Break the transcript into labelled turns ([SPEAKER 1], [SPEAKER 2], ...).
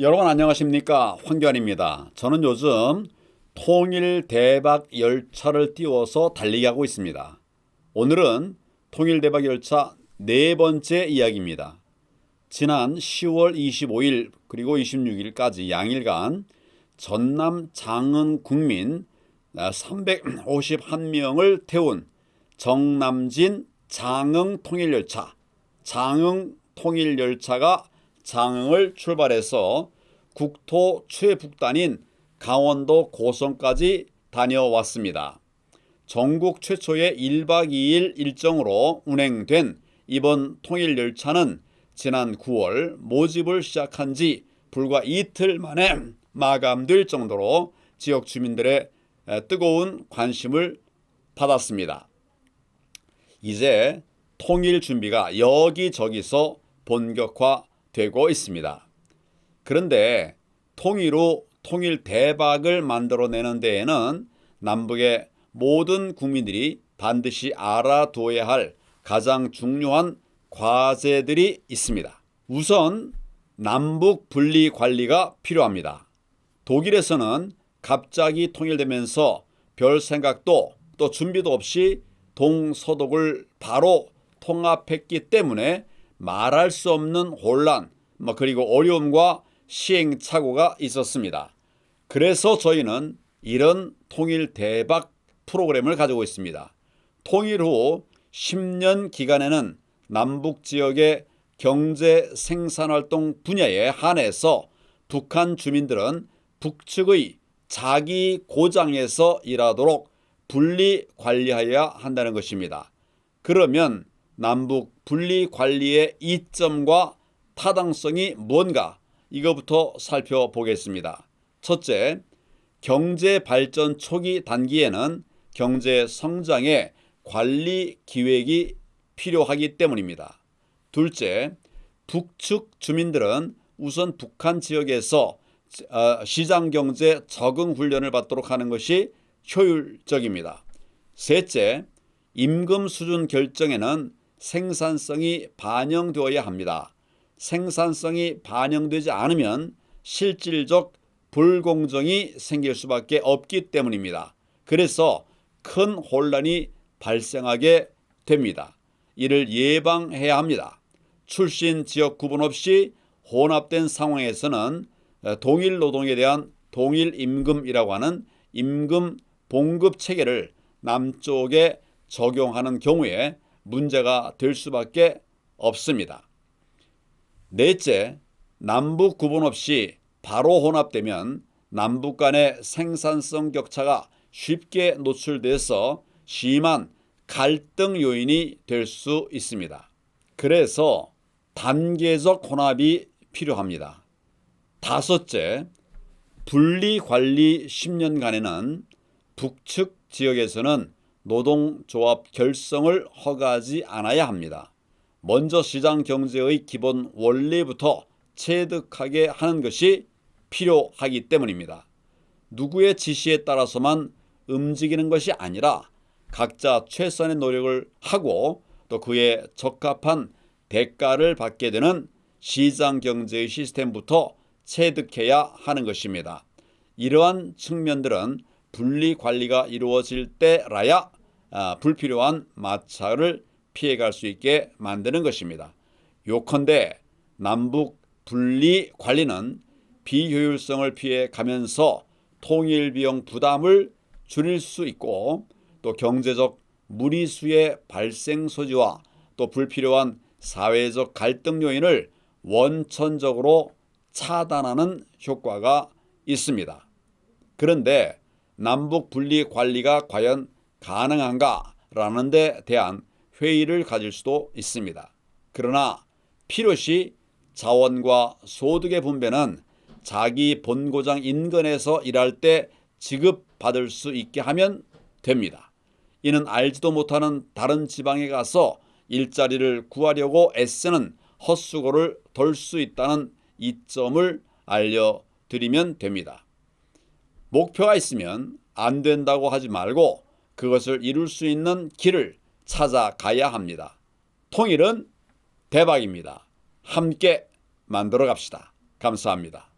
[SPEAKER 1] 여러분 안녕하십니까? 황교안입니다. 저는 요즘 통일 대박 열차를 띄워서 달리기 하고 있습니다. 오늘은 통일 대박 열차 네 번째 이야기입니다. 지난 10월 25일 그리고 26일까지 양일간 전남 장흥 국민 351명을 태운 정남진 장흥 통일열차, 장흥 통일열차가 장흥을 출발해서 국토 최북단인 강원도 고성까지 다녀왔습니다. 전국 최초의 1박 2일 일정으로 운행된 이번 통일열차는 지난 9월 모집을 시작한 지 불과 이틀 만에 마감될 정도로 지역 주민들의 뜨거운 관심을 받았습니다. 이제 통일 준비가 여기저기서 본격화되고 있습니다. 그런데 통일 후 통일 대박을 만들어내는 데에는 남북의 모든 국민들이 반드시 알아두어야 할 가장 중요한 과제들이 있습니다. 우선 남북 분리 관리가 필요합니다. 독일에서는 갑자기 통일되면서 별 생각도 또 준비도 없이 동서독을 바로 통합했기 때문에 말할 수 없는 혼란 그리고 어려움과 시행착오가 있었습니다. 그래서 저희는 이런 통일 대박 프로그램을 가지고 있습니다. 통일 후 10년 기간에는 남북 지역의 경제 생산활동 분야에 한해서 북한 주민들은 북측의 자기 고장에서 일하도록 분리 관리하여야 한다는 것입니다. 그러면 남북 분리 관리의 이점과 타당성이 뭔가 이거부터 살펴보겠습니다. 첫째, 경제 발전 초기 단기에는 경제 성장의 관리 기획이 필요하기 때문입니다. 둘째, 북측 주민들은 우선 북한 지역에서 시장경제 적응 훈련을 받도록 하는 것이 효율적입니다. 셋째, 임금 수준 결정에는 생산성이 반영되어야 합니다. 생산성이 반영되지 않으면 실질적 불공정이 생길 수밖에 없기 때문입니다. 그래서 큰 혼란이 발생하게 됩니다. 이를 예방해야 합니다. 출신 지역 구분 없이 혼합된 상황에서는 동일 노동에 대한 동일 임금이라고 하는 임금 봉급 체계를 남쪽에 적용하는 경우에 문제가 될 수밖에 없습니다. 넷째, 남북 구분 없이 바로 혼합되면 남북 간의 생산성 격차가 쉽게 노출돼서 심한 갈등 요인이 될 수 있습니다. 그래서 단계적 혼합이 필요합니다. 다섯째, 분리관리 10년간에는 북측 지역에서는 노동조합 결성을 허가하지 않아야 합니다. 먼저 시장경제의 기본 원리부터 체득하게 하는 것이 필요하기 때문입니다. 누구의 지시에 따라서만 움직이는 것이 아니라 각자 최선의 노력을 하고 또 그에 적합한 대가를 받게 되는 시장경제의 시스템부터 체득해야 하는 것입니다. 이러한 측면들은 분리관리가 이루어질 때라야 불필요한 마찰을 피해갈 수 있게 만드는 것입니다. 요컨대 남북 분리관리는 비효율성을 피해가면서 통일비용 부담을 줄일 수 있고 또 경제적 무리수의 발생 소지와 또 불필요한 사회적 갈등 요인을 원천적으로 차단하는 효과가 있습니다. 그런데 남북 분리 관리가 과연 가능한가라는 데 대한 회의를 가질 수도 있습니다. 그러나 필요시 자원과 소득의 분배는 자기 본고장 인근에서 일할 때 지급받을 수 있게 하면 됩니다. 이는 알지도 못하는 다른 지방에 가서 일자리를 구하려고 애쓰는 헛수고를 덜 수 있다는 이점을 알려드리면 됩니다. 목표가 있으면 안 된다고 하지 말고 그것을 이룰 수 있는 길을 찾아가야 합니다. 통일은 대박입니다. 함께 만들어 갑시다. 감사합니다.